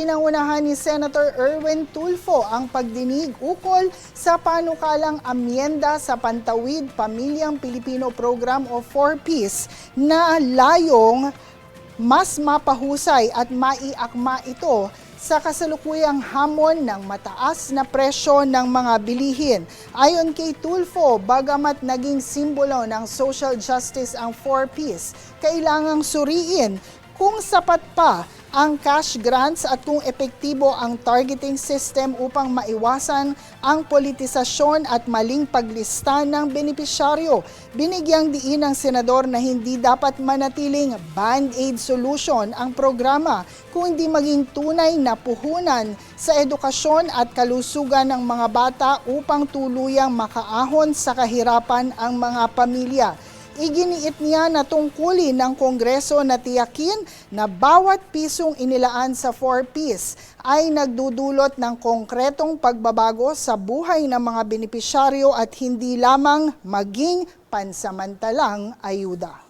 pinangunahan ni Senator Erwin Tulfo ang pagdinig ukol sa panukalang amyenda sa Pantawid Pamilyang Pilipino Program o 4Ps na layong mas mapahusay at maiakma ito sa kasalukuyang hamon ng mataas na presyo ng mga bilihin. Ayon kay Tulfo, bagamat naging simbolo ng social justice ang 4Ps, kailangang suriin kung sapat pa ang cash grants at kung epektibo ang targeting system upang maiwasan ang politisasyon at maling paglista ng benepisyaryo. Binigyang diin ng senador na hindi dapat manatiling band-aid solution ang programa kung hindi maging tunay na puhunan sa edukasyon at kalusugan ng mga bata upang tuluyang makaahon sa kahirapan ang mga pamilya. Iginiit niya na tungkulin ng Kongreso na tiyakin na bawat pisong inilaan sa 4Ps ay nagdudulot ng konkretong pagbabago sa buhay ng mga benepisyaryo at hindi lamang maging pansamantalang ayuda.